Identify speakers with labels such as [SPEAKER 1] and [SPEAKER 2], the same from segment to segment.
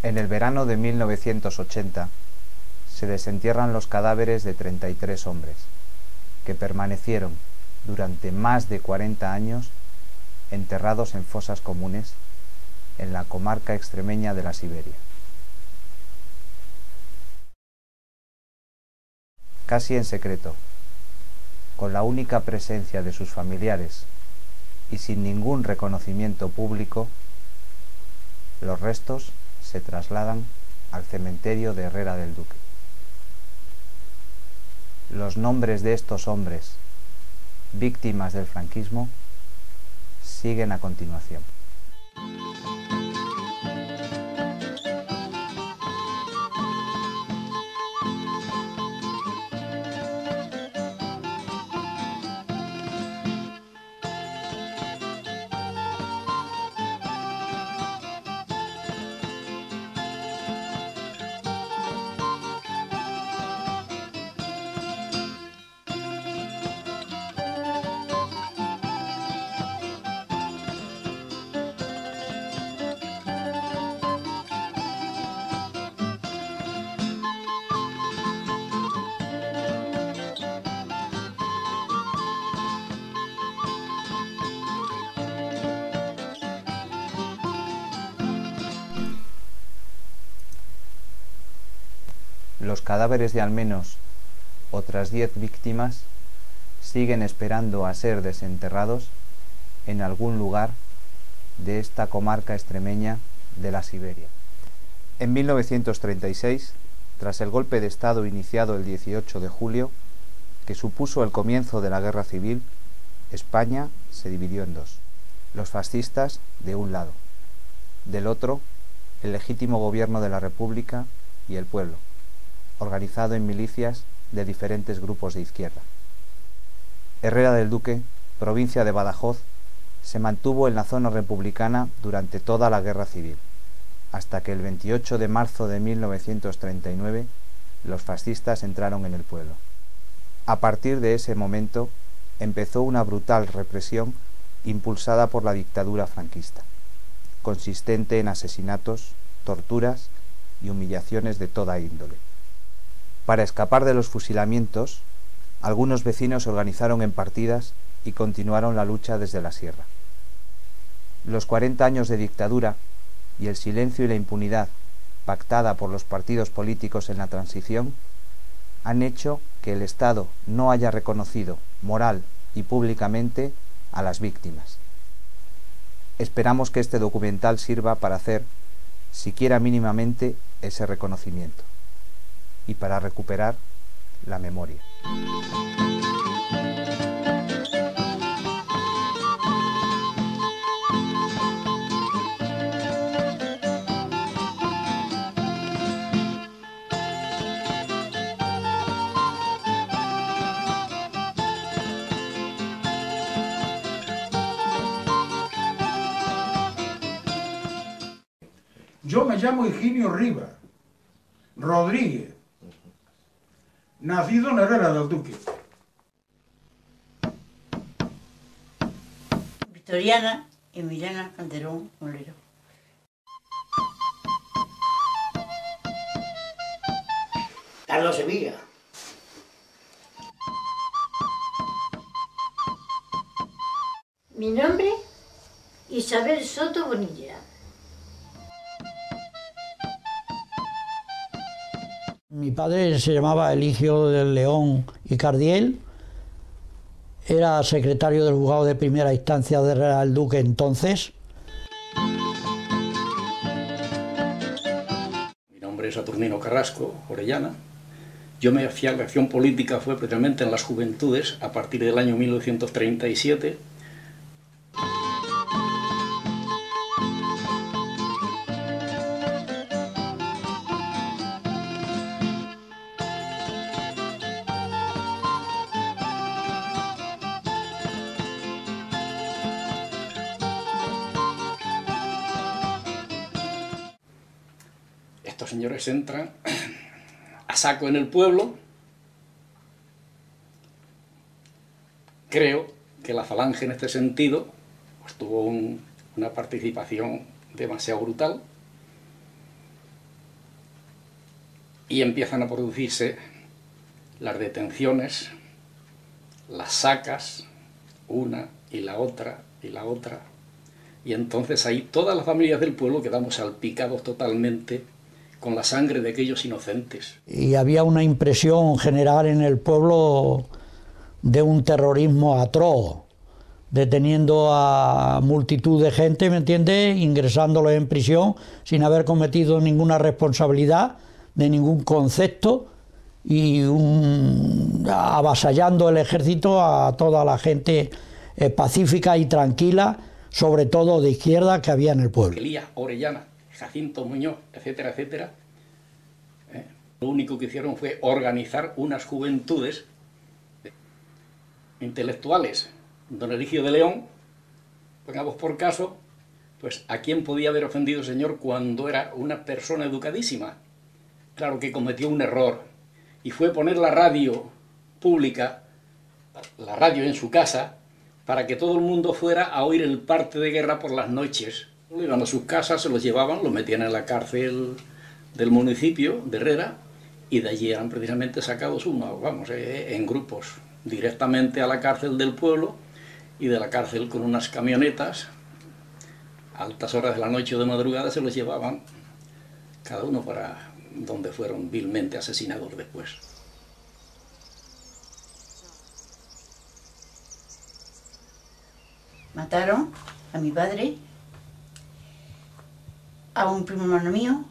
[SPEAKER 1] En el verano de 1980 se desentierran los cadáveres de 33 hombres, que permanecieron durante más de 40 años enterrados en fosas comunes en la comarca extremeña de la Siberia. Casi en secreto, con la única presencia de sus familiares y sin ningún reconocimiento público, los restos se trasladan al cementerio de Herrera del Duque. Los nombres de estos hombres, víctimas del franquismo, siguen a continuación. Los cadáveres de al menos otras 10 víctimas siguen esperando a ser desenterrados en algún lugar de esta comarca extremeña de la Siberia. En 1936, tras el golpe de Estado iniciado el 18 de julio, que supuso el comienzo de la Guerra Civil, España se dividió en dos: los fascistas de un lado, del otro el legítimo gobierno de la República y el pueblo, organizado en milicias de diferentes grupos de izquierda. Herrera del Duque, provincia de Badajoz, se mantuvo en la zona republicana durante toda la Guerra Civil, hasta que el 28 de marzo de 1939 los fascistas entraron en el pueblo. A partir de ese momento empezó una brutal represión impulsada por la dictadura franquista, consistente en asesinatos, torturas y humillaciones de toda índole. Para escapar de los fusilamientos, algunos vecinos se organizaron en partidas y continuaron la lucha desde la sierra. Los 40 años de dictadura y el silencio y la impunidad pactada por los partidos políticos en la transición han hecho que el Estado no haya reconocido moral y públicamente a las víctimas. Esperamos que este documental sirva para hacer, siquiera mínimamente, ese reconocimiento y para recuperar la memoria.
[SPEAKER 2] Yo me llamo Higinio Rivas Rodríguez, nacido en Herrera del Duque.
[SPEAKER 3] Victoriana Emiliana Calderón Molero.
[SPEAKER 4] Carlos Sevilla.
[SPEAKER 5] Mi nombre, Isabel Soto Bonilla.
[SPEAKER 6] Mi padre se llamaba Eligio del León y Cardiel, era secretario del juzgado de primera instancia de Herrera del Duque entonces.
[SPEAKER 7] Mi nombre es Saturnino Carrasco, Orellana. Yo me hacía la acción política fue precisamente en las juventudes a partir del año 1937. Estos señores entran a saco en el pueblo. Creo que la Falange en este sentido pues, tuvo una participación demasiado brutal. y empiezan a producirse las detenciones, las sacas, una y la otra y la otra, y entonces ahí todas las familias del pueblo quedamos salpicados totalmente con la sangre de aquellos inocentes.
[SPEAKER 6] Y había una impresión general en el pueblo de un terrorismo atroz, deteniendo a multitud de gente, ¿me entiendes?, ingresándolos en prisión sin haber cometido ninguna responsabilidad de ningún concepto, y avasallando el ejército a toda la gente pacífica y tranquila, sobre todo de izquierda, que había en el pueblo.
[SPEAKER 7] Elías, Orellana, Jacinto Muñoz, etcétera, etcétera. Lo único que hicieron fue organizar unas juventudes intelectuales. Don Eligio de León, pongamos por caso, pues ¿a quién podía haber ofendido el señor cuando era una persona educadísima? Claro que cometió un error, y fue poner la radio pública, la radio en su casa, para que todo el mundo fuera a oír el parte de guerra por las noches. Iban a sus casas, se los llevaban, los metían en la cárcel del municipio de Herrera, y de allí eran precisamente sacados en grupos, directamente a la cárcel del pueblo, y de la cárcel con unas camionetas, a altas horas de la noche o de madrugada se los llevaban, cada uno para donde fueron vilmente asesinados después.
[SPEAKER 3] Mataron a mi padre, a un primo hermano mío,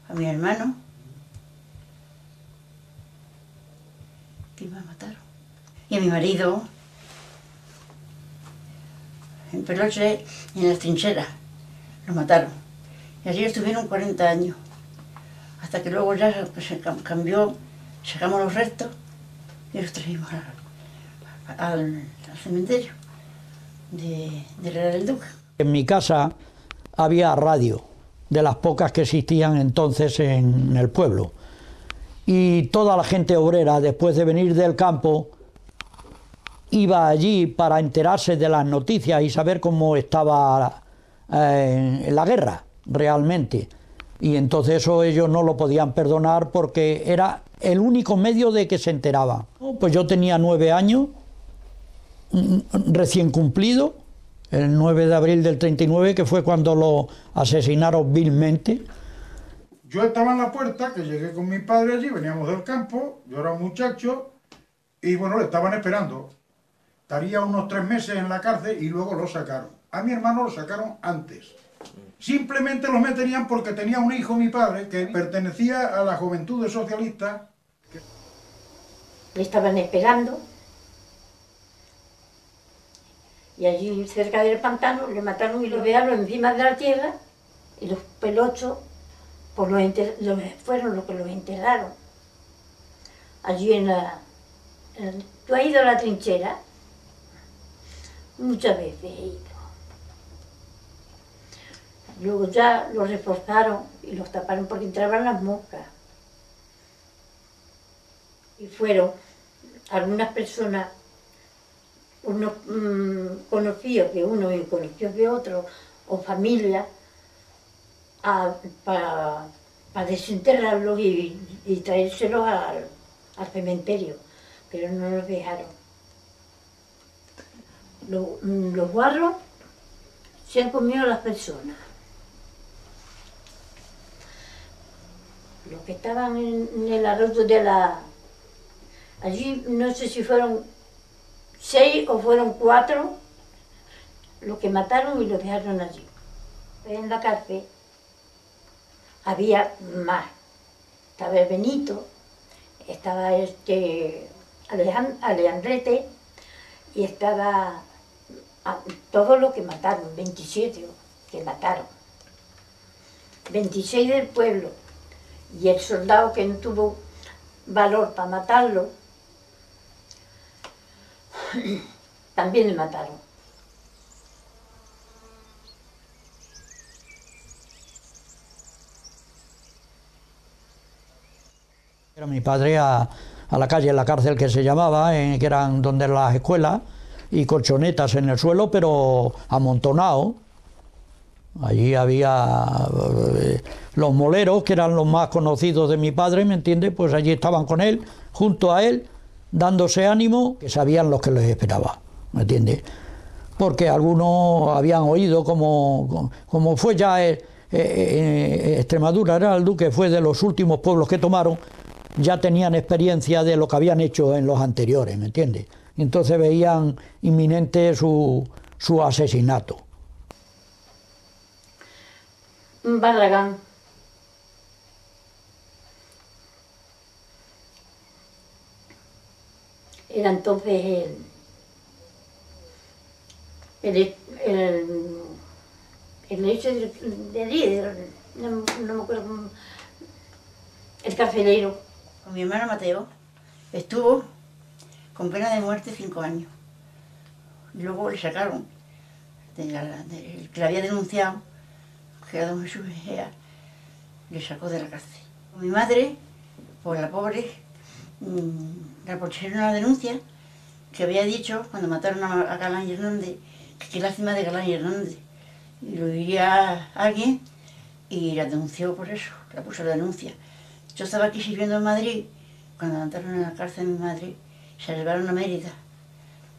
[SPEAKER 3] a mi hermano. ¿Qué más mataron? Y a mi marido, en Peloche y en las trincheras, los mataron. Y allí estuvieron 40 años, hasta que luego ya pues, se cambió, sacamos los restos y los trajimos al cementerio de Herrera del Duque.
[SPEAKER 6] En mi casa había radio, de las pocas que existían entonces en el pueblo. Y toda la gente obrera, después de venir del campo, iba allí para enterarse de las noticias y saber cómo estaba la guerra realmente. Y entonces eso ellos no lo podían perdonar porque era el único medio de que se enteraban. Pues yo tenía 9 años, recién cumplido, el 9 de abril del 39, que fue cuando lo asesinaron vilmente.
[SPEAKER 2] Yo estaba en la puerta, que llegué con mi padre allí, veníamos del campo, yo era un muchacho, y bueno, le estaban esperando. Estaría unos 3 meses en la cárcel y luego lo sacaron. A mi hermano lo sacaron antes. Simplemente lo meterían porque tenía un hijo, mi padre, que pertenecía a la Juventud Socialista.
[SPEAKER 5] Le estaban esperando. Y allí cerca del pantano le mataron y lo dejaron encima de la tierra, y los pelochos pues fueron los que los enterraron. Allí ¿Tú has ido a la trinchera? Muchas veces he ido. Luego ya los reforzaron y los taparon porque entraban las moscas. Y fueron algunas personas, unos conocidos de uno y conocidos de otro, o familias, para desenterrarlos y traérselos al cementerio, pero no los dejaron. Los guarros se han comido a las personas. Los que estaban en el arroyo allí no sé si fueron 6 o fueron 4 los que mataron y los dejaron allí. En la cárcel había más. Estaba el Benito, estaba Alejandrete, y estaba todos los que mataron, 27 que mataron. 26 del pueblo. Y el soldado que no tuvo valor para matarlo, también le mataron.
[SPEAKER 6] Era mi padre a la calle, en la cárcel que se llamaba, que eran donde las escuelas, y colchonetas en el suelo, pero amontonado. Allí había los moleros, que eran los más conocidos de mi padre, ¿me entiendes? Pues allí estaban con él, junto a él, dándose ánimo, que sabían lo que les esperaba, ¿me entiendes? Porque algunos habían oído, como fue ya Extremadura, era el duque, fue de los últimos pueblos que tomaron, ya tenían experiencia de lo que habían hecho en los anteriores, ¿me entiendes? Entonces veían inminente su asesinato.
[SPEAKER 5] Barragán. Era entonces el hecho de líder, no me acuerdo, el carcelero.
[SPEAKER 3] Con mi hermano Mateo estuvo con pena de muerte 5 años. Y luego le sacaron, el que le había denunciado, que era don Jesús Egea, le sacó de la cárcel. Mi madre, pues la pobre, le pusieron una denuncia que había dicho cuando mataron a Galán y Hernández, que qué lástima de Galán y Hernández. Y lo diría alguien y la denunció por eso, la puso la denuncia. Yo estaba aquí sirviendo en Madrid, cuando la mataron en la cárcel de mi madre, se la llevaron a Mérida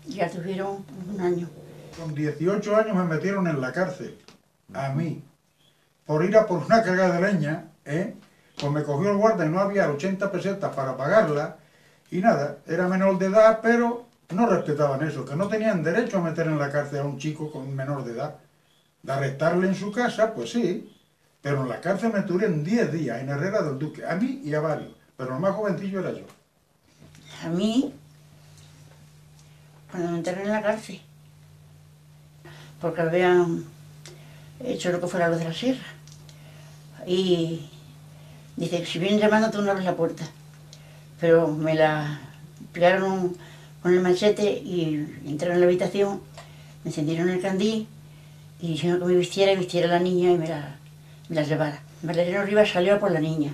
[SPEAKER 3] y la tuvieron 1 año.
[SPEAKER 2] Con 18 años me metieron en la cárcel, a mí, por ir a por una carga de leña, pues me cogió el guarda y no había 80 pesetas para pagarla, y nada, era menor de edad, pero no respetaban eso, que no tenían derecho a meter en la cárcel a un chico con menor de edad. De arrestarle en su casa, pues sí, pero en la cárcel me tuvieron 10 días, en Herrera del Duque, a mí y a varios, pero el más jovencillo era yo.
[SPEAKER 3] A mí, cuando me enterré en la cárcel, porque habían hecho lo que fuera los de la sierra, y dice que si vienen llamando tú no abres la puerta, pero me la pegaron con el machete y entraron en la habitación, me encendieron el candil y dijeron que me vistiera y vistiera a la niña y me la llevara. Valeriano Rivas salió por la niña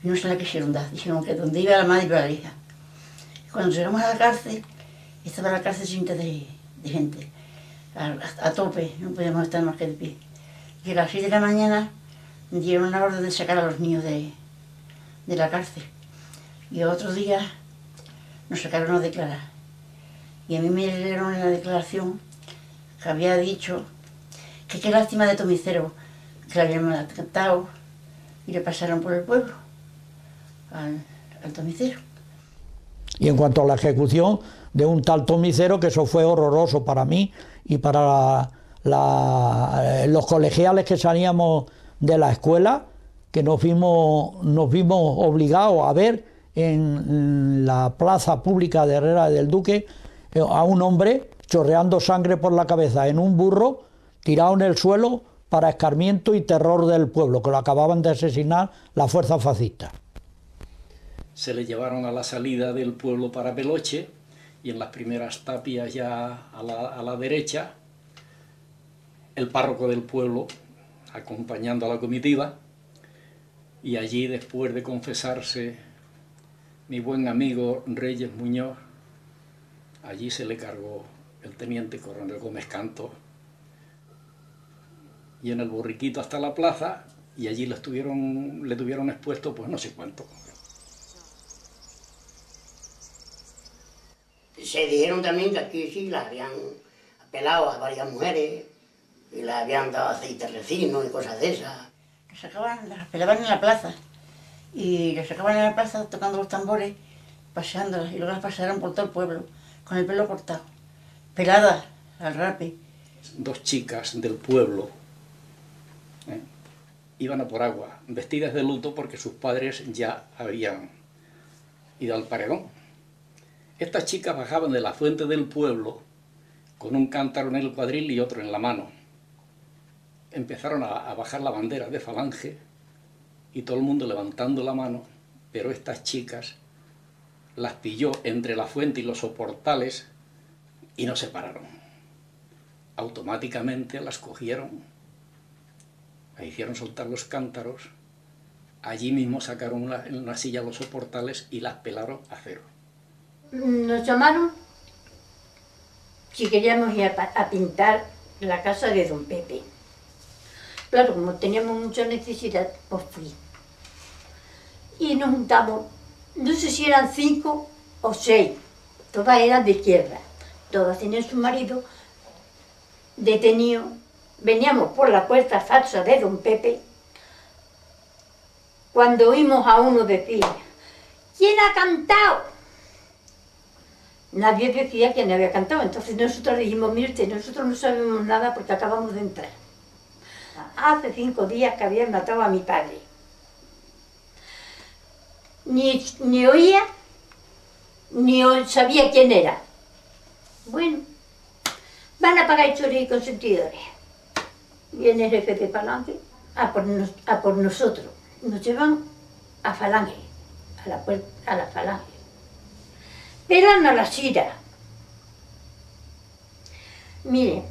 [SPEAKER 3] y no se la quisieron dar, dijeron que donde iba la madre iba la hija. Y cuando llegamos a la cárcel, estaba la cárcel llena de gente, a tope, no podíamos estar más que de pie. Y a las 6 de la mañana dieron una orden de sacar a los niños de la cárcel. Y otro día nos sacaron a declarar. Y a mí me leyeron en la declaración que había dicho que qué lástima de Tomicero, que le habían matado y le pasaron por el pueblo al Tomicero.
[SPEAKER 6] Y en cuanto a la ejecución de un tal Tomicero, que eso fue horroroso para mí y para los colegiales que salíamos de la escuela, que nos vimos obligados a ver en la plaza pública de Herrera del Duque a un hombre chorreando sangre por la cabeza en un burro, tirado en el suelo para escarmiento y terror del pueblo, que lo acababan de asesinar las fuerzas fascistas.
[SPEAKER 7] Se le llevaron a la salida del pueblo para Peloche y en las primeras tapias ya a la derecha, el párroco del pueblo acompañando a la comitiva, y allí, después de confesarse mi buen amigo Reyes Muñoz, allí se le cargó el teniente coronel Gómez Canto, y en el borriquito hasta la plaza, y allí le tuvieron expuesto pues no sé cuánto.
[SPEAKER 4] Se dijeron también que aquí sí las habían pelado a varias mujeres y les habían dado aceite resino y cosas de esas.
[SPEAKER 3] Las pelaban en la plaza y las sacaban en la plaza tocando los tambores, paseándolas, y luego las pasearon por todo el pueblo con el pelo cortado, peladas al rape.
[SPEAKER 7] 2 chicas del pueblo iban a por agua, vestidas de luto porque sus padres ya habían ido al paredón. Estas chicas bajaban de la fuente del pueblo con un cántaro en el cuadril y otro en la mano. Empezaron a bajar la bandera de Falange y todo el mundo levantando la mano, pero estas chicas las pilló entre la fuente y los soportales y no se pararon. Automáticamente las cogieron, las hicieron soltar los cántaros, allí mismo sacaron en una silla los soportales y las pelaron a cero.
[SPEAKER 5] Nos llamaron si queríamos ir a pintar la casa de don Pepe. Claro, como teníamos mucha necesidad, pues fui. Y nos juntamos, no sé si eran 5 o 6, todas eran de izquierda, todas tenían su marido detenido. Veníamos por la puerta falsa de don Pepe, cuando oímos a uno decir, ¿quién ha cantado? Nadie decía quién había cantado, entonces nosotros dijimos, mire usted, nosotros no sabemos nada porque acabamos de entrar. Hace 5 días que habían matado a mi padre. Ni oía, ni sabía quién era. Bueno, van a pagar hechores y consentidores. Viene el jefe de Falange a por nosotros. Nos llevan a Falange, a la Falange. Pelan a la sira. Mire,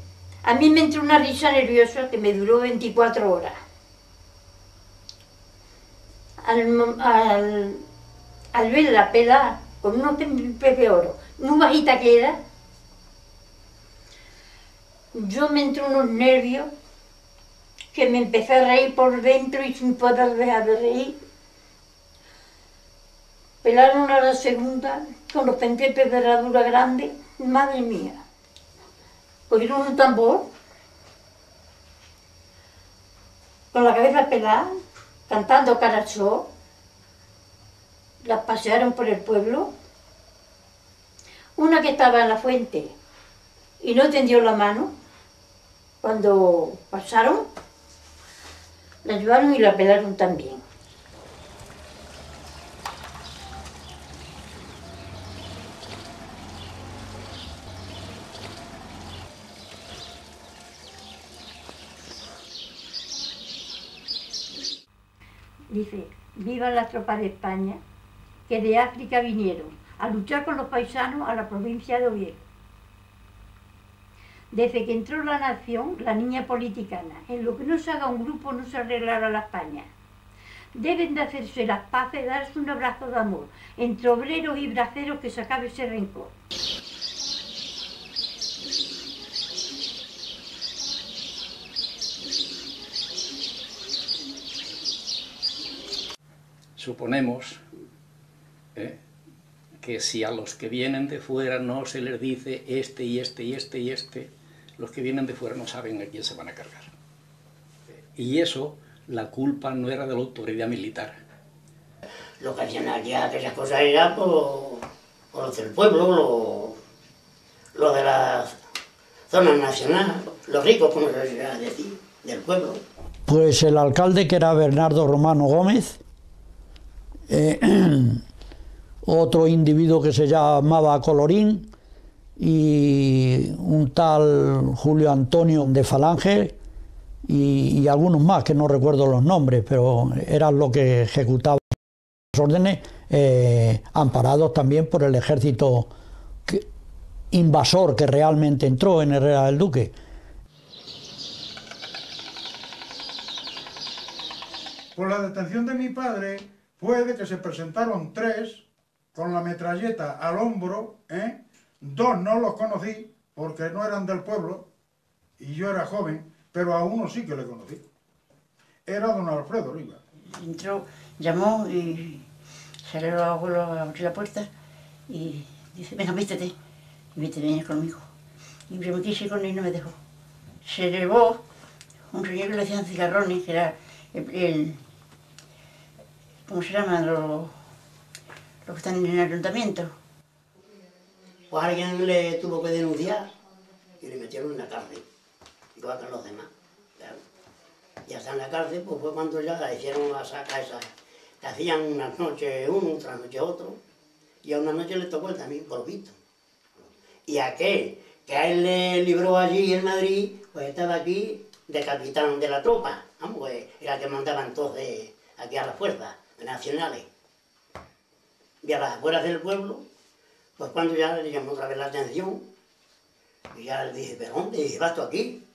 [SPEAKER 5] a mí me entró una risa nerviosa que me duró 24 horas. Al ver la pela con unos pez de oro, muy bajita que era, yo me entró unos nervios que me empecé a reír por dentro y sin poder dejar de reír. Pelaron a la segunda con los pendientes de herradura grande, madre mía. Cogieron un tambor, con la cabeza pelada, cantando carachó, las pasearon por el pueblo. Una que estaba en la fuente y no tendió la mano, cuando pasaron, la llevaron y la pelaron también. Dice, viva las tropas de España, que de África vinieron a luchar con los paisanos a la provincia de Oviedo. Desde que entró la nación, la niña politicana, en lo que no se haga un grupo no se arreglará la España. Deben de hacerse las paces, darse un abrazo de amor, entre obreros y braceros, que se acabe ese rencor.
[SPEAKER 7] Suponemos que si a los que vienen de fuera no se les dice este y este y este y este, los que vienen de fuera no saben a quién se van a cargar. Y eso, la culpa no era de la autoridad militar.
[SPEAKER 4] Lo que hacían aquí, aquellas cosas era por los del pueblo, lo de la zona nacional, los ricos, como se iba a decir, del pueblo.
[SPEAKER 6] Pues el alcalde, que era Bernardo Romano Gómez, otro individuo que se llamaba Colorín y un tal Julio Antonio de Falange y algunos más que no recuerdo los nombres, pero eran los que ejecutaban las órdenes, amparados también por el ejército invasor que realmente entró en Herrera del Duque.
[SPEAKER 2] Por la detención de mi padre fue de que se presentaron 3 con la metralleta al hombro, 2 no los conocí porque no eran del pueblo y yo era joven, pero a uno sí que le conocí. Era don Alfredo Oliva.
[SPEAKER 3] Entró, llamó y salió el abuelo a abrir la puerta y dice, venga, vístete. Y vete, venía conmigo. Y yo me quise ir con él y no me dejó. Se llevó un señor que le decían Cigarrones, que era el ¿cómo se llaman los que están en el ayuntamiento?
[SPEAKER 4] Pues alguien le tuvo que denunciar y le metieron en la cárcel, igual que los demás. Claro. Y hasta en la cárcel pues fue cuando ya la hicieron a sacar esa, que hacían unas noches uno, otras noches otro, y a una noche le tocó él también, por visto. Y aquel que a él le libró allí en Madrid, pues estaba aquí de capitán de la tropa, vamos, pues era el que mandaba entonces aquí a las fuerzas nacionales. Y a las afueras del pueblo, pues cuando ya le llamó otra vez la atención, y ya le dije, ¿pero dónde? Dije, ¿vas tú aquí?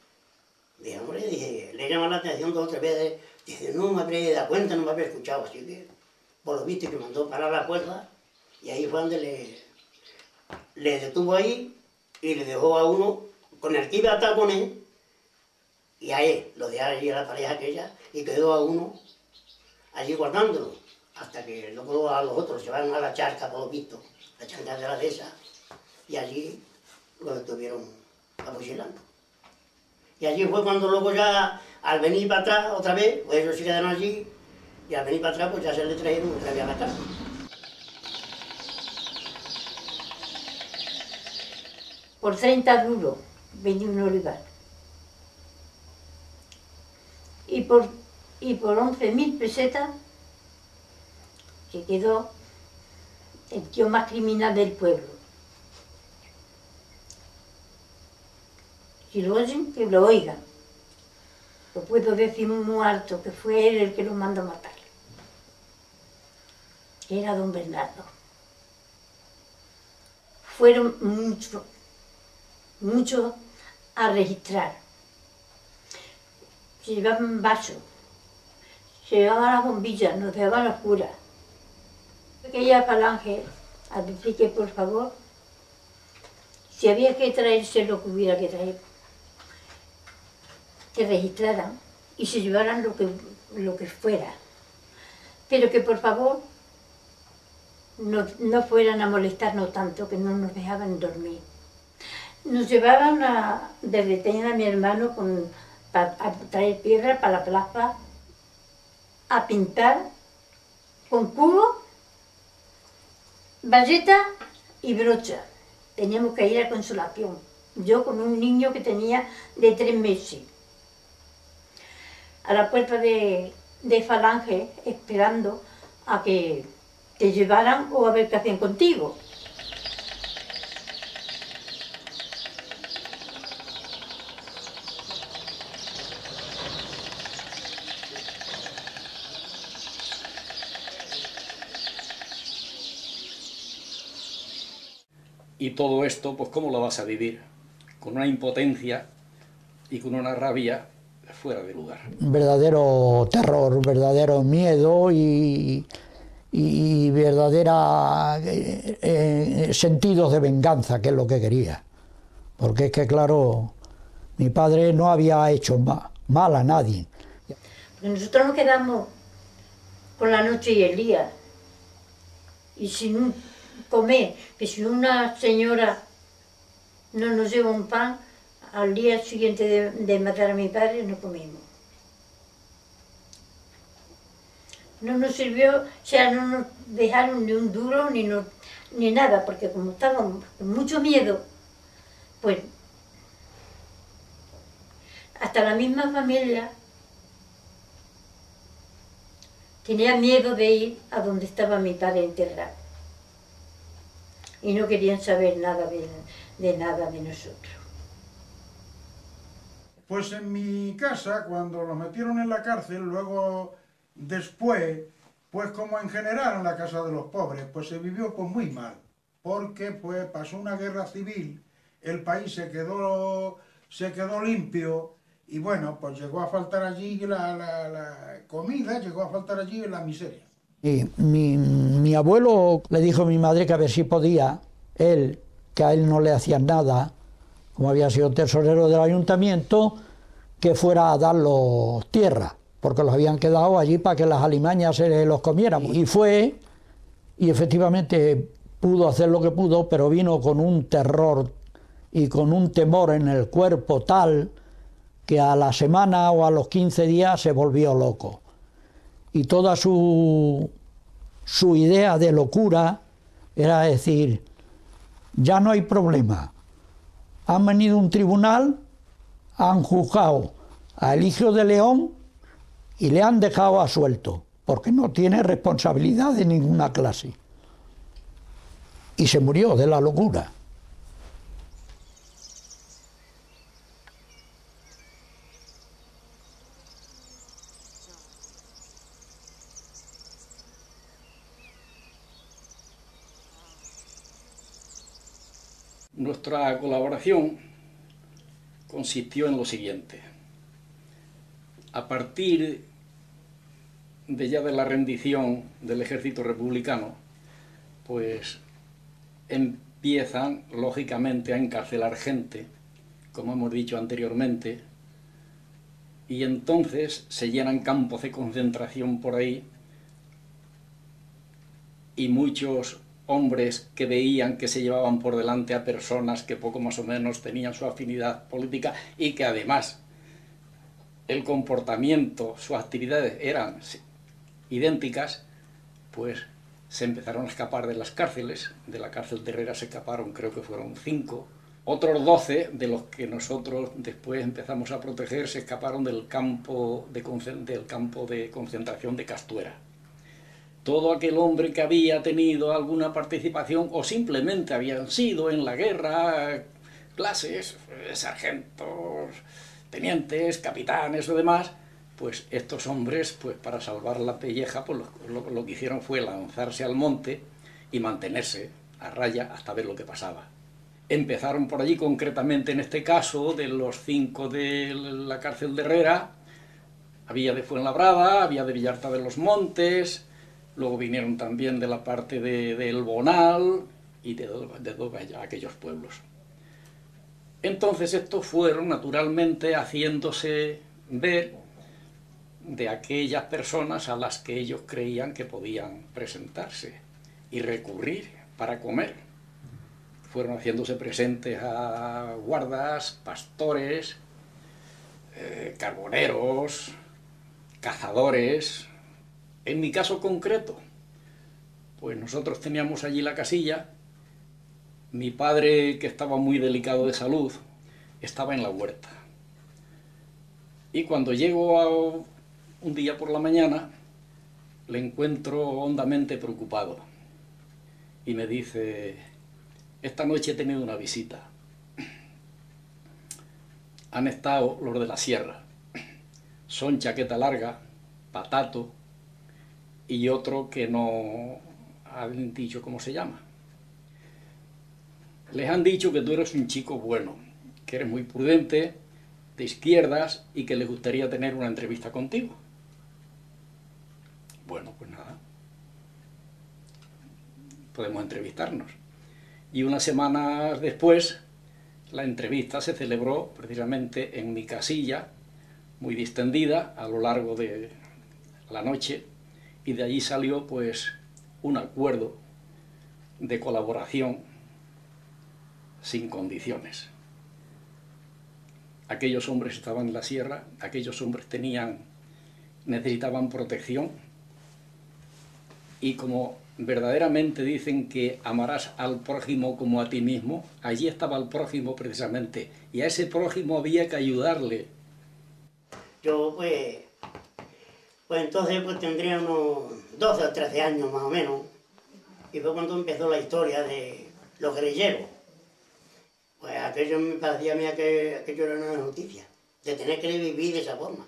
[SPEAKER 4] Dije, hombre, dije, le llama la atención 2 o 3 veces, dice, no me habría dado cuenta, no me habría escuchado, así que, por lo visto, que mandó parar la puerta, y ahí fue donde le detuvo ahí, y le dejó a uno, con el que iba a estar con él, Y a él lo dejaron allí a la pareja aquella y quedó a uno allí guardándolo, hasta que luego a los otros se llevaron a la charca, por lo visto, la charca de la dehesa, y allí lo estuvieron afusilando. Y allí fue cuando luego ya, al venir para atrás otra vez, pues ellos se quedaron allí, y al venir para atrás pues ya se le trajeron otra vez a la casa.
[SPEAKER 5] Por 30 duros vendí un olivar. Y por 11.000 pesetas que quedó el tío más criminal del pueblo. Si lo oyen, que lo oigan. Lo puedo decir muy alto, que fue él el que lo mandó a matar. Era don Bernardo. Fueron muchos a registrar. Se llevaban vasos, se llevaban las bombillas, nos dejaban los curas. Aquella falange a decir que por favor, si había que traerse lo que hubiera que traer, que registraran y se llevaran lo que fuera, pero que por favor no fueran a molestarnos tanto, que no nos dejaban dormir. Nos llevaban de retén a mi hermano a traer piedra para la plaza, a pintar con cubo, bayeta y brocha. Teníamos que ir a Consolación. Yo con un niño que tenía de 3 meses. A la puerta de Falange, esperando a que te llevaran o a ver qué hacían contigo.
[SPEAKER 7] Y todo esto, pues ¿cómo lo vas a vivir? Con una impotencia y con una rabia fuera de lugar.
[SPEAKER 6] Verdadero terror, verdadero miedo y verdadera sentidos de venganza, que es lo que quería. Porque es que, claro, mi padre no había hecho mal a nadie.
[SPEAKER 5] Nosotros nos quedamos por la noche y el día, y sin comer, que si una señora no nos lleva un pan, al día siguiente de matar a mi padre no comimos. No nos sirvió, o sea, no nos dejaron ni un duro ni nada, porque como estábamos con mucho miedo, pues hasta la misma familia tenía miedo de ir a donde estaba mi padre enterrado. Y no querían saber nada de nosotros.
[SPEAKER 2] Pues en mi casa, cuando los metieron en la cárcel, luego después, pues como en general en la casa de los pobres, pues se vivió pues muy mal, porque pues pasó una guerra civil, el país se quedó limpio y bueno, pues llegó a faltar allí la comida, llegó a faltar allí la miseria.
[SPEAKER 6] Y mi abuelo le dijo a mi madre que a ver si podía, él, que a él no le hacían nada, como había sido tesorero del ayuntamiento, que fuera a darlos tierra, porque los habían quedado allí para que las alimañas se los comiéramos. Y fue, y efectivamente pudo hacer lo que pudo, pero vino con un terror y con un temor en el cuerpo tal que a la semana o a los 15 días se volvió loco. Y toda su idea de locura era decir, ya no hay problema, han venido a un tribunal, han juzgado a Eligio de León y le han dejado a suelto, porque no tiene responsabilidad de ninguna clase. Y se murió de la locura.
[SPEAKER 7] Nuestra colaboración consistió en lo siguiente. A partir de ya de la rendición del ejército republicano, pues empiezan lógicamente a encarcelar gente, como hemos dicho anteriormente, y entonces se llenan campos de concentración por ahí y muchos hombres que veían que se llevaban por delante a personas que poco más o menos tenían su afinidad política y que además el comportamiento, sus actividades eran idénticas, pues se empezaron a escapar de las cárceles. De la cárcel de Herrera se escaparon, creo que fueron 5. Otros 12, de los que nosotros después empezamos a proteger, se escaparon del campo de concentración de Castuera. Todo aquel hombre que había tenido alguna participación o simplemente habían sido en la guerra clases, sargentos, tenientes, capitanes o demás, pues estos hombres, pues para salvar la pelleja, pues lo que hicieron fue lanzarse al monte y mantenerse a raya hasta ver lo que pasaba. Empezaron por allí, concretamente en este caso, de los 5 de la cárcel de Herrera, había de Fuenlabrada, había de Villarta de los Montes, luego vinieron también de la parte de El Bonal y de todos aquellos pueblos. Entonces estos fueron naturalmente haciéndose ver de aquellas personas a las que ellos creían que podían presentarse y recurrir para comer. Fueron haciéndose presentes a guardas, pastores, carboneros, cazadores. En mi caso concreto, pues nosotros teníamos allí la casilla. Mi padre, que estaba muy delicado de salud, estaba en la huerta. Y cuando llego un día por la mañana, le encuentro hondamente preocupado. Y me dice: esta noche he tenido una visita. Han estado los de la sierra. Son Chaqueta Larga, Patato y otro que no han dicho cómo se llama. Les han dicho que tú eres un chico bueno, que eres muy prudente, de izquierdas y que les gustaría tener una entrevista contigo. Bueno, pues nada, podemos entrevistarnos. Y unas semanas después, la entrevista se celebró precisamente en mi casilla, muy distendida a lo largo de la noche, y de allí salió pues un acuerdo de colaboración sin condiciones. Aquellos hombres estaban en la sierra, aquellos hombres necesitaban protección, y como verdaderamente dicen que amarás al prójimo como a ti mismo, allí estaba el prójimo precisamente, y a ese prójimo había que ayudarle.
[SPEAKER 4] Yo pues entonces pues tendría unos 12 o 13 años más o menos, y fue cuando empezó la historia de los guerrilleros. Pues aquello me parecía a mí que aquello era una noticia, de tener que vivir de esa forma.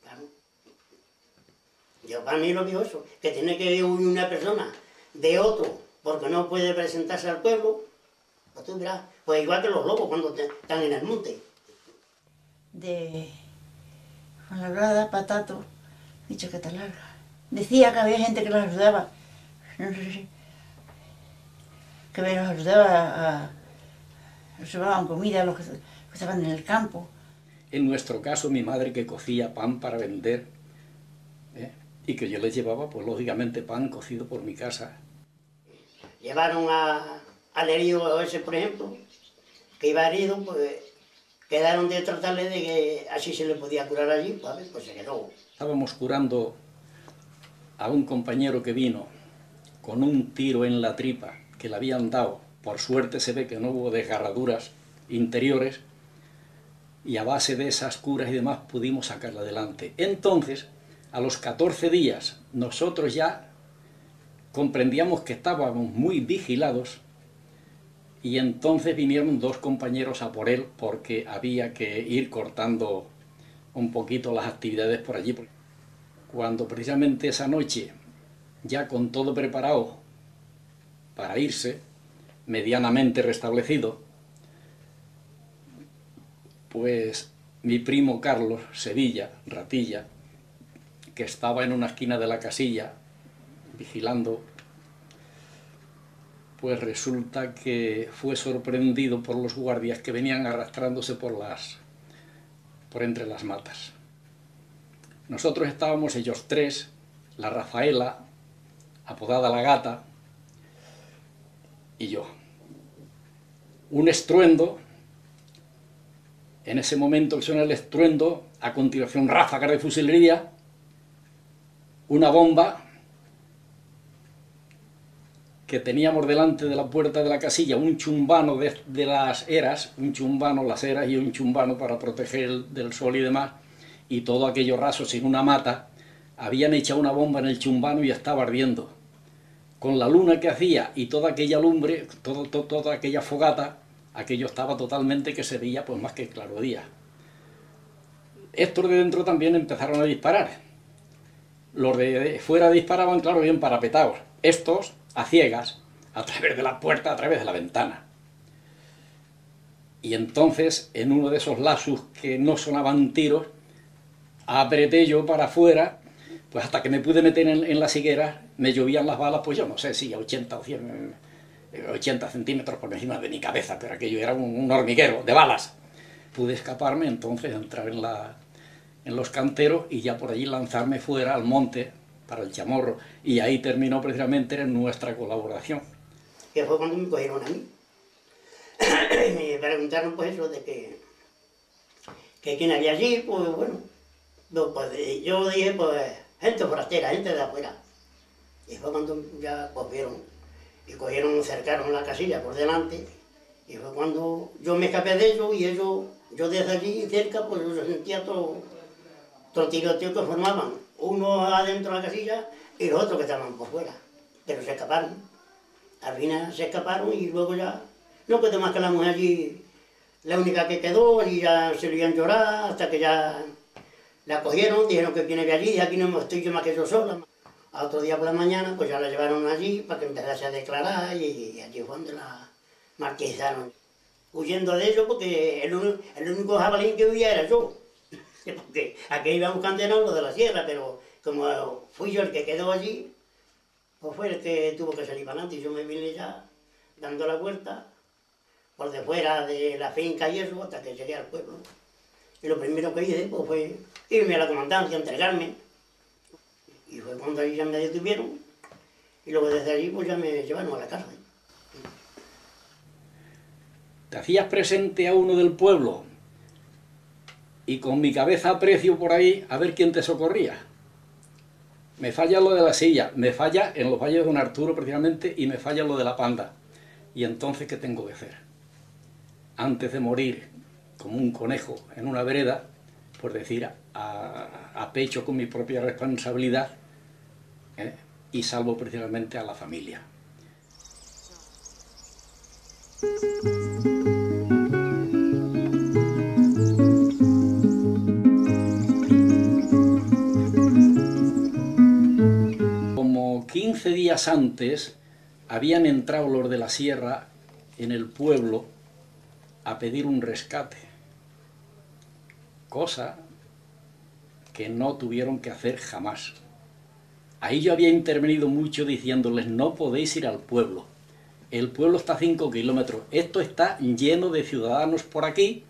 [SPEAKER 4] Claro. Yo para mí lo vio eso, que tiene que huir una persona de otro porque no puede presentarse al pueblo, pues tú dirás, pues igual que los lobos cuando están en el monte.
[SPEAKER 3] De Fuenlabrada, Patato y Chaqueta Larga. Decía que había gente que los ayudaba, no sé si, que los ayudaba los llevaban comida a los que estaban en el campo.
[SPEAKER 7] En nuestro caso, mi madre, que cocía pan para vender, y que yo les llevaba, pues lógicamente, pan cocido por mi casa.
[SPEAKER 4] Llevaron al herido ese, por ejemplo, que iba herido, pues quedaron de tratarle de que así se le podía curar allí, pues se quedó.
[SPEAKER 7] Estábamos curando a un compañero que vino con un tiro en la tripa que le habían dado. Por suerte se ve que no hubo desgarraduras interiores, y a base de esas curas y demás pudimos sacarla adelante. Entonces, a los 14 días, nosotros ya comprendíamos que estábamos muy vigilados, y entonces vinieron 2 compañeros a por él porque había que ir cortando un poquito las actividades por allí. Cuando precisamente esa noche, ya con todo preparado para irse, medianamente restablecido, pues mi primo Carlos Sevilla, Ratilla, que estaba en una esquina de la casilla vigilando, pues resulta que fue sorprendido por los guardias que venían arrastrándose por entre las matas. Nosotros estábamos ellos tres, la Rafaela, apodada La Gata, y yo. Un estruendo, en ese momento que suena el estruendo, a continuación ráfagas de fusilería, una bomba que teníamos delante de la puerta de la casilla, un chumbano de las eras, un chumbano, las eras y un chumbano para proteger del sol y demás, y todo aquello raso sin una mata. Habían echado una bomba en el chumbano y estaba ardiendo. Con la luna que hacía y toda aquella lumbre, toda aquella fogata, aquello estaba totalmente que se veía pues más que claro día. Estos de dentro también empezaron a disparar. Los de fuera disparaban, claro, bien parapetados. Estos a ciegas, a través de la puerta, a través de la ventana. Y entonces, en uno de esos lasus que no sonaban tiros, apreté yo para afuera, pues hasta que me pude meter en las higueras, me llovían las balas, pues yo no sé si a 80 o 100, 80 centímetros por encima de mi cabeza, pero aquello era un hormiguero de balas. Pude escaparme, entonces entrar en los canteros y ya por allí lanzarme fuera al monte para el Chamorro, y ahí terminó precisamente nuestra colaboración.
[SPEAKER 4] Que fue cuando me cogieron a mí. Y me preguntaron pues eso de que quién había allí, pues bueno, pues, yo dije pues gente forastera, gente de afuera. Y fue cuando ya pues vieron, y cogieron, cercaron la casilla por delante, y fue cuando yo me escapé de ellos, y ellos, yo desde allí cerca, pues yo sentía todo el tiroteo que formaban, uno adentro de la casilla y los otros que estaban por fuera, pero se escaparon. Al final se escaparon y luego ya no quedó más que la mujer allí, la única que quedó, y ya se veían llorar hasta que ya la cogieron, dijeron que quién había allí, y aquí no estoy yo más que yo sola. Al otro día por la mañana pues ya la llevaron allí para que empezase a declarar, y allí fue donde la martirizaron. Huyendo de ellos porque el único jabalín que huía era yo. Porque aquí iba buscando los de la sierra, pero como fui yo el que quedó allí, pues fue el que tuvo que salir para adelante, y yo me vine ya dando la vuelta por de fuera de la finca y eso hasta que llegué al pueblo. Y lo primero que hice pues fue irme a la comandancia, entregarme, y fue cuando ahí ya me detuvieron, y luego desde allí pues ya me llevaron a la cárcel.
[SPEAKER 7] Te hacías presente a uno del pueblo y con mi cabeza aprecio por ahí a ver quién te socorría. Me falla lo de la silla, me falla en los valles de Don Arturo precisamente, y me falla lo de la panda. Y entonces, ¿qué tengo que hacer? Antes de morir como un conejo en una vereda, por decir a pecho con mi propia responsabilidad, y salvo precisamente a la familia. Como 15 días antes habían entrado los de la sierra en el pueblo a pedir un rescate, cosa que no tuvieron que hacer jamás. Ahí yo había intervenido mucho diciéndoles: no podéis ir al pueblo, el pueblo está a 5 kilómetros, esto está lleno de ciudadanos por aquí,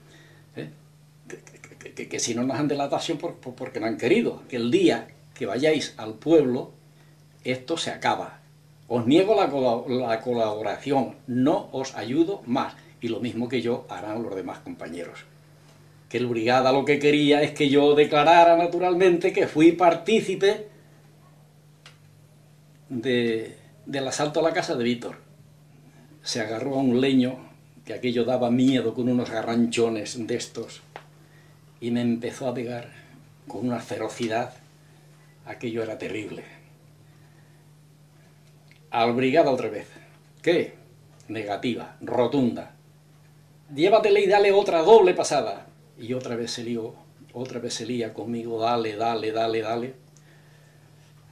[SPEAKER 7] que si no nos han delatado porque no han querido, que el día que vayáis al pueblo esto se acaba, os niego la colaboración, no os ayudo más, y lo mismo que yo harán los demás compañeros. Que el brigada lo que quería es que yo declarara naturalmente que fui partícipe del asalto a la casa de Víctor. Se agarró a un leño, que aquello daba miedo, con unos garranchones de estos, y me empezó a pegar con una ferocidad, aquello era terrible. Al brigada otra vez. ¿Qué? Negativa, rotunda. Llévatela y dale otra doble pasada. Y otra vez se lió, otra vez se lía conmigo, dale, dale, dale, dale.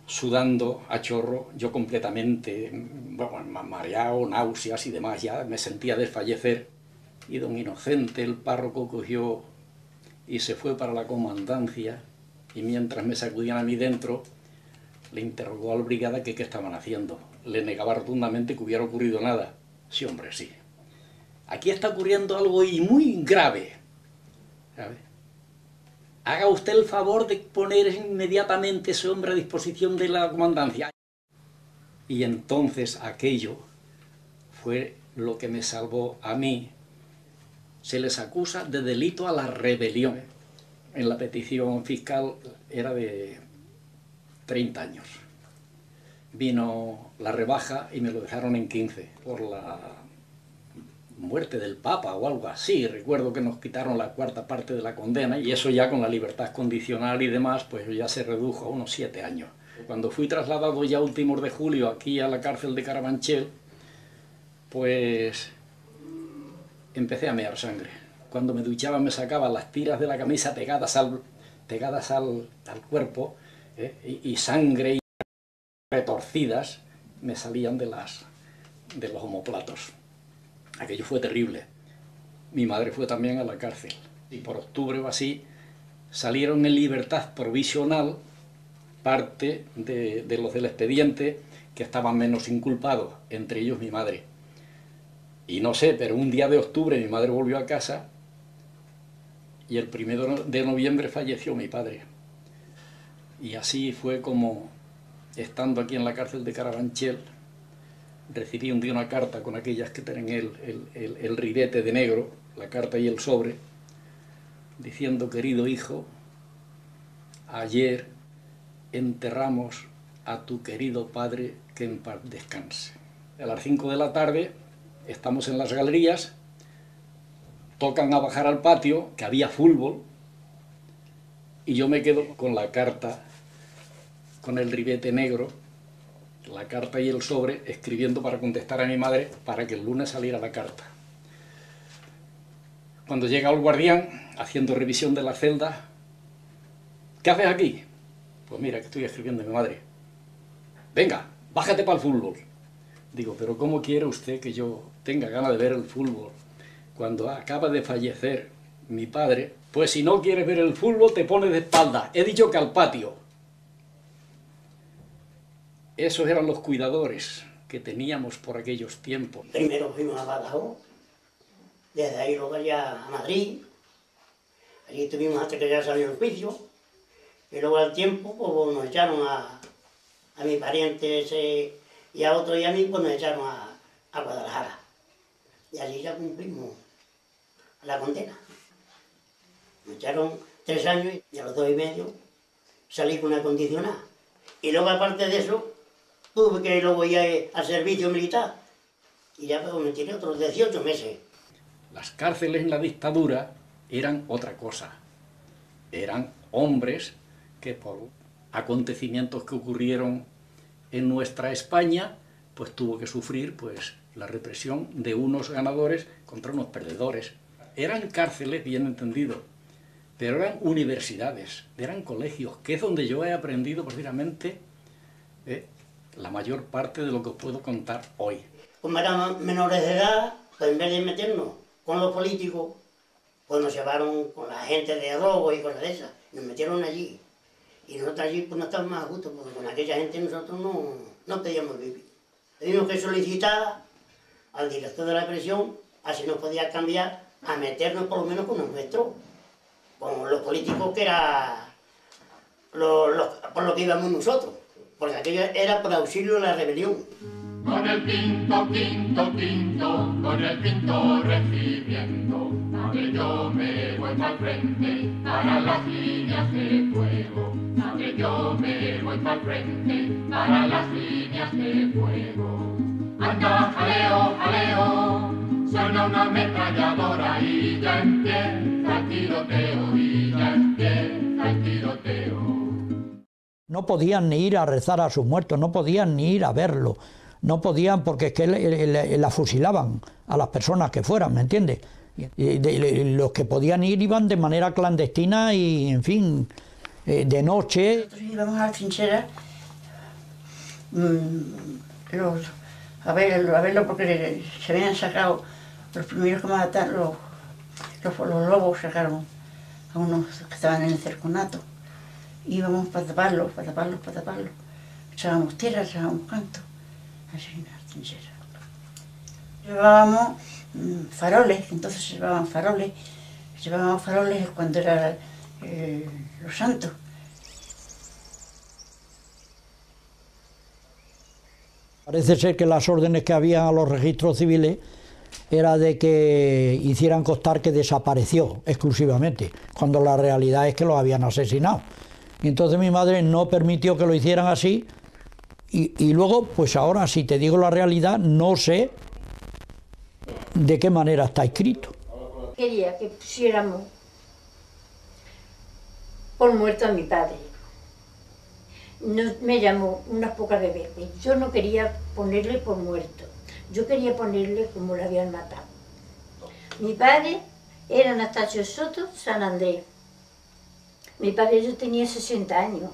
[SPEAKER 7] Sudando a chorro, yo completamente, bueno, mareado, náuseas y demás, ya me sentía desfallecer. Y don Inocente, el párroco, cogió y se fue para la comandancia, y mientras me sacudían a mí dentro, le interrogó al brigada que qué estaban haciendo. Le negaba rotundamente que hubiera ocurrido nada. Sí, hombre, sí. Aquí está ocurriendo algo y muy grave, ¿sabes? haga usted el favor de poner inmediatamente ese hombre a disposición de la comandancia. Y entonces aquello fue lo que me salvó a mí. Se les acusa de delito a la rebelión. En la petición fiscal era de 30 años. Vino la rebaja y me lo dejaron en 15 por la muerte del Papa o algo así. Recuerdo que nos quitaron la cuarta parte de la condena y eso ya con la libertad condicional y demás, pues ya se redujo a unos 7 años. Cuando fui trasladado ya últimos de julio aquí a la cárcel de Carabanchel, pues empecé a mear sangre. Cuando me duchaba me sacaba las tiras de la camisa pegadas al cuerpo, y sangre y retorcidas me salían de los omoplatos. Aquello fue terrible. Mi madre fue también a la cárcel y por octubre o así salieron en libertad provisional parte de los del expediente que estaban menos inculpados, entre ellos mi madre. Y no sé, pero un día de octubre mi madre volvió a casa y el 1 de noviembre falleció mi padre. Y así fue como, estando aquí en la cárcel de Carabanchel, recibí un día una carta con aquellas que tienen el ribete de negro, la carta y el sobre, diciendo: querido hijo, ayer enterramos a tu querido padre, que en paz descanse. A las 5 de la tarde estamos en las galerías, tocan a bajar al patio, que había fútbol, y yo me quedo con la carta, con el ribete negro, la carta y el sobre, escribiendo para contestar a mi madre para que el lunes saliera la carta. Cuando llega el guardián, haciendo revisión de la celda: ¿qué haces aquí? Pues mira, que estoy escribiendo a mi madre. Venga, bájate para el fútbol. Digo, pero ¿cómo quiere usted que yo tenga ganas de ver el fútbol cuando acaba de fallecer mi padre? Pues si no quieres ver el fútbol, te pones de espalda. He dicho que al patio. Esos eran los cuidadores que teníamos por aquellos tiempos.
[SPEAKER 4] Primero fuimos a Badajoz, desde ahí luego ya a Madrid. Allí estuvimos hasta que ya salió el juicio. Y luego al tiempo pues, nos echaron a mi pariente ese, y a otro y a mí, pues nos echaron a Guadalajara. Y allí ya cumplimos la condena. Nos echaron 3 años y a los 2 y medio salí con una condicional. Y luego aparte de eso, tuve que luego ir al servicio militar. Y ya pues, me tiré otros 18 meses.
[SPEAKER 7] Las cárceles en la dictadura eran otra cosa. Eran hombres que por acontecimientos que ocurrieron en nuestra España, pues tuvo que sufrir pues la represión de unos ganadores contra unos perdedores. Eran cárceles, bien entendido, pero eran universidades, eran colegios, que es donde yo he aprendido precisamente la mayor parte de lo que os puedo contar hoy.
[SPEAKER 4] Como éramos menores de edad, pues en vez de meternos con los políticos, pues nos llevaron con la gente de robo y cosas de esas, nos metieron allí. Y nosotros allí pues no estábamos más a gusto, porque con aquella gente nosotros no podíamos vivir. Tuvimos que solicitar al director de la prisión, así nos podía cambiar a meternos por lo menos con los nuestros, con los políticos que era por lo que íbamos nosotros, porque aquello era por auxilio de la rebelión.
[SPEAKER 8] Con el quinto, con el quinto regimiento, madre, yo me voy pa'l frente para las líneas de fuego. Madre, yo me voy pa'l frente para las líneas de fuego. Anda, jaleo, jaleo, suena una ametralladora y ya empieza el tiroteo, y ya empieza el tiroteo.
[SPEAKER 6] No podían ni ir a rezar a sus muertos, no podían ni ir a verlo. No podían, porque es que la fusilaban a las personas que fueran, ¿me entiendes? Y los que podían ir iban de manera clandestina y, en fin, de noche.
[SPEAKER 3] Nosotros íbamos a la trinchera a verlo porque se habían sacado los primeros que mataron, los lobos sacaron a unos que estaban en el cerconato. Íbamos para taparlos. Echábamos tierra, echábamos canto. Así en la trinchera. Llevábamos faroles, entonces llevábamos faroles cuando era los santos.
[SPEAKER 6] Parece ser que las órdenes que habían a los registros civiles era de que hicieran constar que desapareció exclusivamente, cuando la realidad es que lo habían asesinado. Y entonces mi madre no permitió que lo hicieran así, y luego, pues ahora, si te digo la realidad, no sé de qué manera está escrito.
[SPEAKER 5] Quería que pusiéramos por muerto a mi padre. No, me llamó unas pocas de veces. Yo no quería ponerle por muerto. Yo quería ponerle como lo habían matado. Mi padre era Anastasio Soto San Andrés. Mi padre yo tenía 60 años.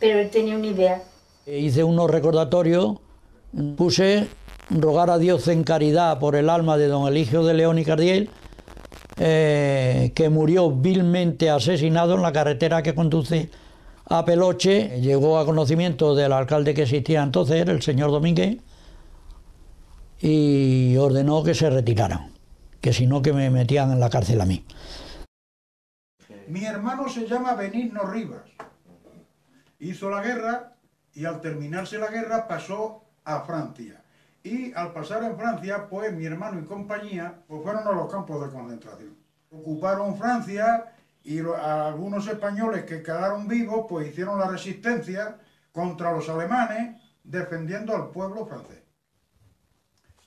[SPEAKER 5] Pero él tenía una idea.
[SPEAKER 6] Hice unos recordatorios, puse rogar a Dios en caridad por el alma de don Eligio de León y Cardiel, que murió vilmente asesinado en la carretera que conduce a Peloche. Llegó a conocimiento del alcalde que existía entonces, el señor Domínguez, y ordenó que se retiraran, que si no que me metían en la cárcel a mí.
[SPEAKER 2] Mi hermano se llama Benigno Rivas. Hizo la guerra y al terminarse la guerra pasó a Francia. Y al pasar en Francia, pues mi hermano y compañía pues fueron a los campos de concentración. Ocuparon Francia y algunos españoles que quedaron vivos pues hicieron la resistencia contra los alemanes defendiendo al pueblo francés.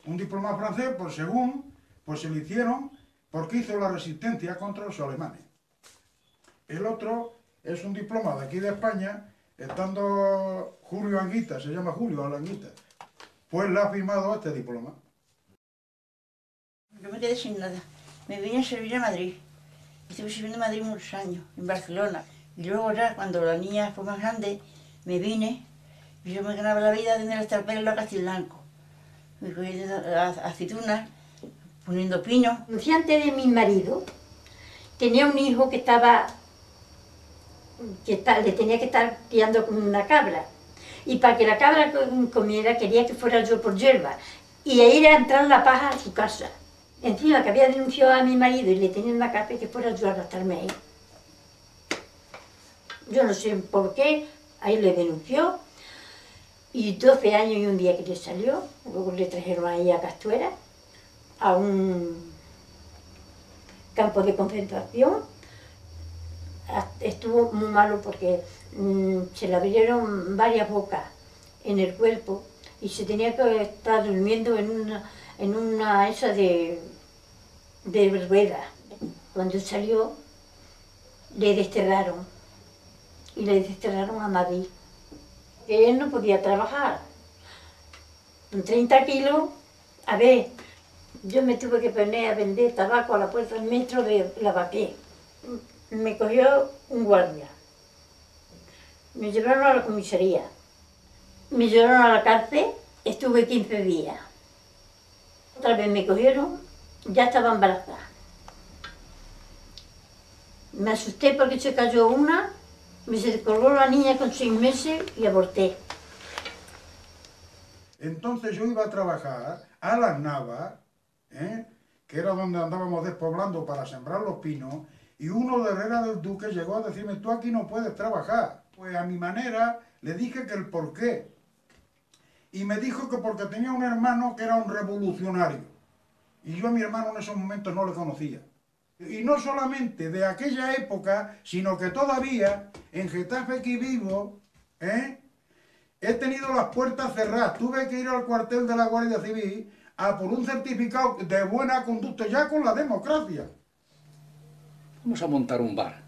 [SPEAKER 2] Un diplomado francés, pues según, pues se le hicieron porque hizo la resistencia contra los alemanes. El otro es un diploma de aquí de España, estando Julio Anguita, se llama Julio Anguita, pues le ha firmado este diploma.
[SPEAKER 3] Yo me quedé sin nada. Me vine a servir a Madrid. Estuve sirviendo en Madrid muchos años, en Barcelona. Y luego ya, cuando la niña fue más grande, me vine y yo me ganaba la vida de el estarpero en la Castilblanco. Me cogí aceitunas, poniendo pino.
[SPEAKER 5] Antes de mi marido, tenía un hijo que le tenía que estar criando como una cabra. Y para que la cabra comiera quería que fuera yo por hierba. Y ahí era entrar la paja a su casa. Encima que había denunciado a mi marido y le tenía en la cárcel que fuera yo a arrastrarme ahí. Yo no sé por qué, ahí le denunció. Y 12 años y un día que le salió, luego le trajeron ahí a Castuera, a un campo de concentración. Estuvo muy malo porque se le abrieron varias bocas en el cuerpo y se tenía que estar durmiendo en una esa de ruedas. Cuando salió, le desterraron y le desterraron a Madrid. Que él no podía trabajar. Con 30 kilos, a ver, yo me tuve que poner a vender tabaco a la puerta del metro de Lavapié. Me cogió un guardia. Me llevaron a la comisaría. Me llevaron a la cárcel, estuve 15 días. Otra vez me cogieron, ya estaba embarazada. Me asusté porque se cayó una, me se colgó la niña con 6 meses y aborté.
[SPEAKER 2] Entonces yo iba a trabajar a Las Navas, que era donde andábamos despoblando para sembrar los pinos, y uno de Herrera del Duque llegó a decirme, tú aquí no puedes trabajar. Pues a mi manera le dije que el por qué. Y me dijo que porque tenía un hermano que era un revolucionario. Y yo a mi hermano en esos momentos no le conocía. Y no solamente de aquella época, sino que todavía en Getafe aquí vivo, he tenido las puertas cerradas. Tuve que ir al cuartel de la Guardia Civil a por un certificado de buena conducta, ya con la democracia.
[SPEAKER 7] Vamos a montar un bar.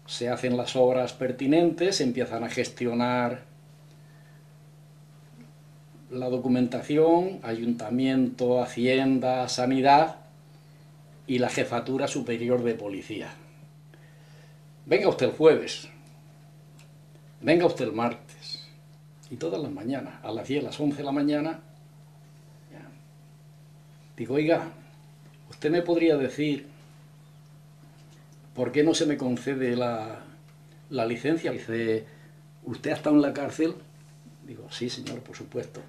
[SPEAKER 7] Se hacen las obras pertinentes, se empiezan a gestionar la documentación, ayuntamiento, hacienda, sanidad y la jefatura superior de policía. Venga usted el jueves, venga usted el martes, y todas las mañanas, a las 10, a las 11 de la mañana, ya. Digo, oiga, ¿usted me podría decir por qué no se me concede la licencia? Dice, ¿usted ha estado en la cárcel? Digo, sí, señor, por supuesto.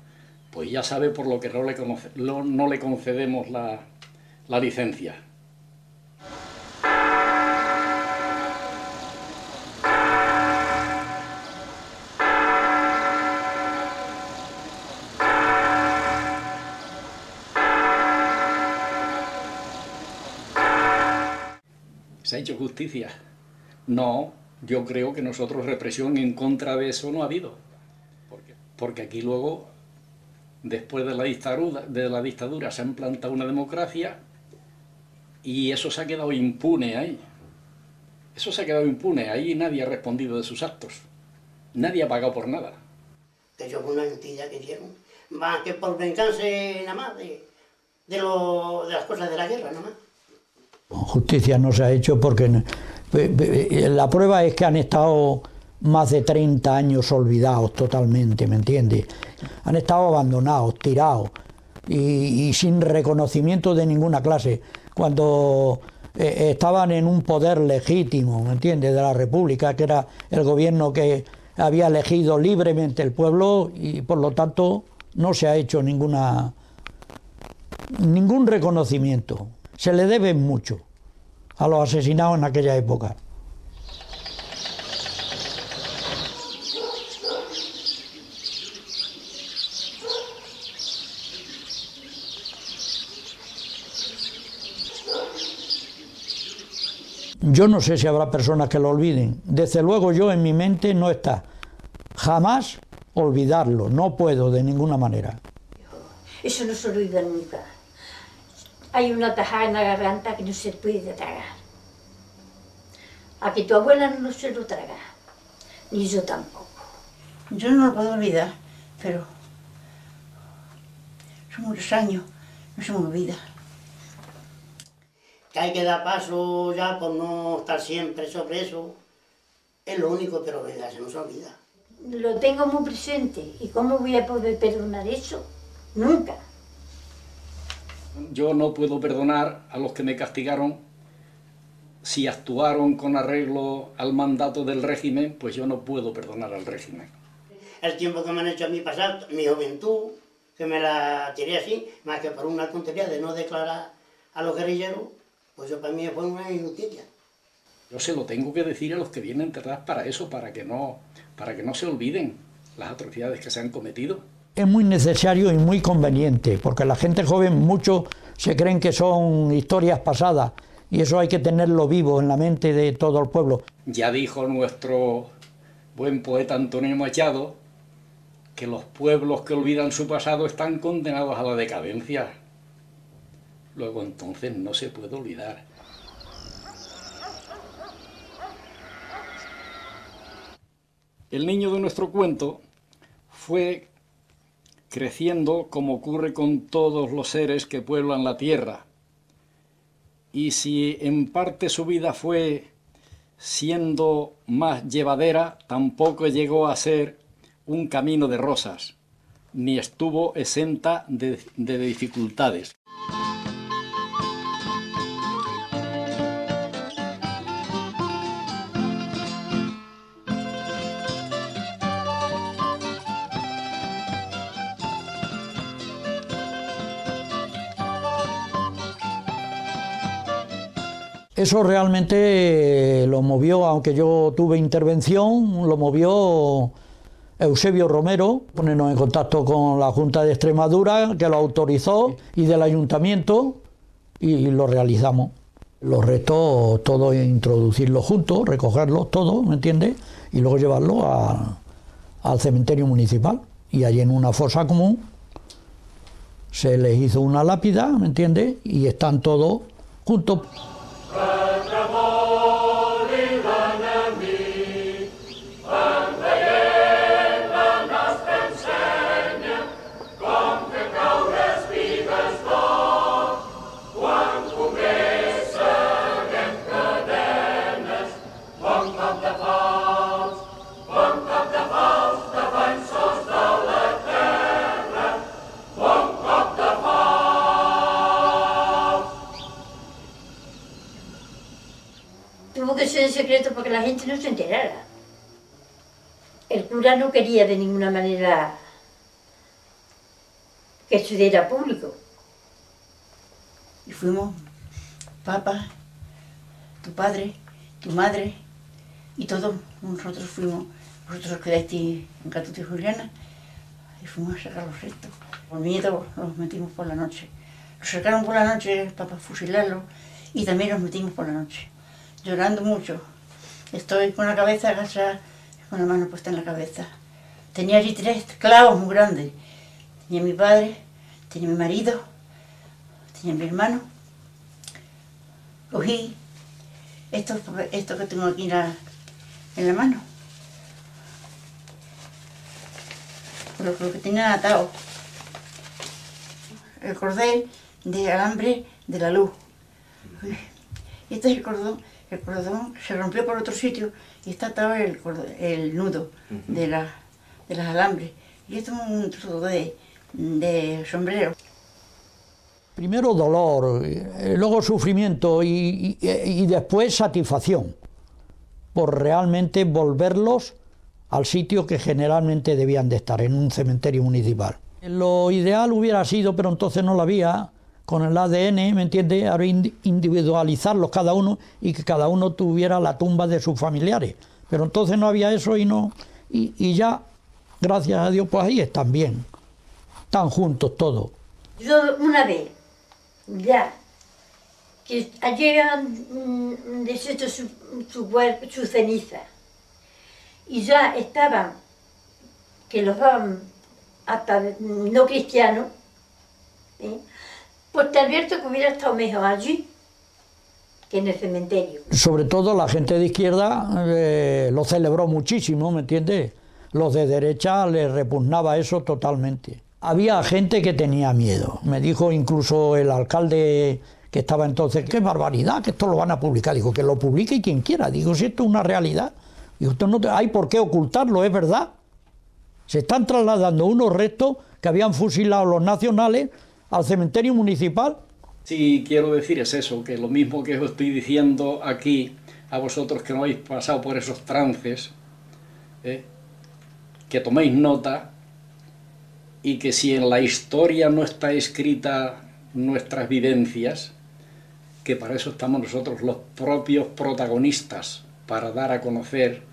[SPEAKER 7] Pues ya sabe por lo que no le concedemos la licencia. se ha hecho justicia. No, yo creo que nosotros represión en contra de eso no ha habido. Porque aquí luego, después de la dictadura se ha implantado una democracia y eso se ha quedado impune ahí. Eso se ha quedado impune, ahí nadie ha respondido de sus actos. Nadie ha pagado por nada.
[SPEAKER 4] Que eso fue una mentira que hicieron. Más que por venganza nada más de las cosas de la guerra, nada más.
[SPEAKER 6] Justicia no se ha hecho porque la prueba es que han estado más de 30 años olvidados totalmente, ¿me entiendes? Han estado abandonados, tirados y sin reconocimiento de ninguna clase. Cuando estaban en un poder legítimo, ¿me entiendes?, de la República, que era el gobierno que había elegido libremente el pueblo, y por lo tanto no se ha hecho ningún reconocimiento. Se le debe mucho a los asesinados en aquella época. Yo no sé si habrá personas que lo olviden. Desde luego yo en mi mente no está. Jamás olvidarlo, no puedo de ninguna manera.
[SPEAKER 5] Eso no se olvida nunca. Hay una tajada en la garganta que no se puede tragar. A que tu abuela no se lo traga, ni yo tampoco.
[SPEAKER 3] Yo no lo puedo olvidar, pero son muchos años, no se me olvida.
[SPEAKER 4] Que hay que dar paso ya por no estar siempre sobre eso, es lo único, pero venga, se nos olvida.
[SPEAKER 5] Lo tengo muy presente, ¿y cómo voy a poder perdonar eso? Nunca.
[SPEAKER 7] Yo no puedo perdonar a los que me castigaron. Si actuaron con arreglo al mandato del régimen, pues yo no puedo perdonar al régimen.
[SPEAKER 4] El tiempo que me han hecho a mí pasar, mi juventud, que me la tiré así, más que por una tontería de no declarar a los guerrilleros, pues eso para mí fue una injusticia.
[SPEAKER 7] Yo se lo tengo que decir a los que vienen detrás para eso, para que no se olviden las atrocidades que se han cometido.
[SPEAKER 6] Es muy necesario y muy conveniente, porque la gente joven mucho se creen que son historias pasadas, y eso hay que tenerlo vivo en la mente de todo el pueblo.
[SPEAKER 7] Ya dijo nuestro buen poeta Antonio Machado que los pueblos que olvidan su pasado están condenados a la decadencia. Luego entonces no se puede olvidar. El niño de nuestro cuento fue creciendo como ocurre con todos los seres que pueblan la tierra. Y si en parte su vida fue siendo más llevadera, tampoco llegó a ser un camino de rosas, ni estuvo exenta de dificultades.
[SPEAKER 6] Eso realmente lo movió, aunque yo tuve intervención, lo movió Eusebio Romero, ponernos en contacto con la Junta de Extremadura, que lo autorizó, y del Ayuntamiento, y lo realizamos. Los restos, todo introducirlos juntos, recogerlos todos, ¿me entiendes? Y luego llevarlos al cementerio municipal. Y allí en una fosa común se les hizo una lápida, ¿me entiendes? Y están todos juntos.
[SPEAKER 5] Tuvo que ser en secreto porque la gente no se enterara. El cura no quería de ninguna manera que eso diera público.
[SPEAKER 3] Y fuimos, papá, tu padre, tu madre, y todos nosotros fuimos, vosotros quedasteis en Catuto y Juliana, y fuimos a sacar los restos. Por miedo los metimos por la noche. Los sacaron por la noche para fusilarlos, y también los metimos por la noche. llorando mucho. Estoy con la cabeza agachada, con la mano puesta en la cabeza. Tenía allí 3 clavos muy grandes. Tenía mi padre, tenía mi marido, tenía mi hermano. Cogí esto que tengo aquí en la mano. Lo que tenían atado. El cordel de alambre de la luz. Este es el cordón se rompió por otro sitio y está atado el nudo de las alambres. Y esto es un trozo de sombrero.
[SPEAKER 6] Primero dolor, luego sufrimiento y después satisfacción por realmente volverlos al sitio que generalmente debían de estar, en un cementerio municipal. Lo ideal hubiera sido, pero entonces no lo había, con el ADN, ¿me entiende?, individualizarlos cada uno y que cada uno tuviera la tumba de sus familiares. Pero entonces no había eso y ya, gracias a Dios, pues ahí están bien, están juntos todos.
[SPEAKER 5] Yo una vez, ya, que allí habían deshecho su ceniza y ya estaban, que los daban hasta no cristianos, pues te advierto que hubiera estado mejor allí que en el cementerio.
[SPEAKER 6] Sobre todo la gente de izquierda lo celebró muchísimo, ¿me entiendes? Los de derecha les repugnaba eso totalmente. Había gente que tenía miedo. Me dijo incluso el alcalde que estaba entonces, qué barbaridad, que esto lo van a publicar. Digo, que lo publique quien quiera. Digo, si esto es una realidad. Digo, esto no hay por qué ocultarlo, es verdad. Se están trasladando unos restos que habían fusilado los nacionales al cementerio municipal.
[SPEAKER 7] Sí, quiero decir es eso, que lo mismo que os estoy diciendo aquí a vosotros que no habéis pasado por esos trances, que toméis nota y que si en la historia no está escrita nuestras vivencias, que para eso estamos nosotros los propios protagonistas, para dar a conocer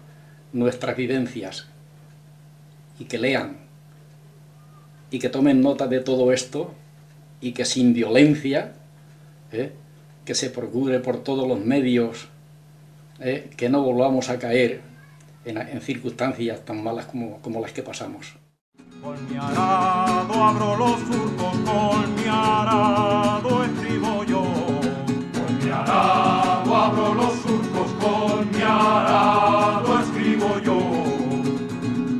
[SPEAKER 7] nuestras vivencias, y que lean, y que tomen nota de todo esto, y que sin violencia, que se procure por todos los medios, que no volvamos a caer en circunstancias tan malas como las que pasamos.
[SPEAKER 9] Con mi arado abro los surcos, con mi arado escribo yo.
[SPEAKER 8] Con mi arado abro los surcos, con mi arado escribo yo.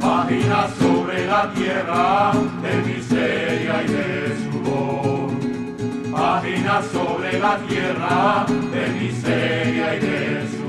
[SPEAKER 8] Páginas sobre la tierra de miseria y de sudor. Páginas sobre la tierra de miseria y de sudor.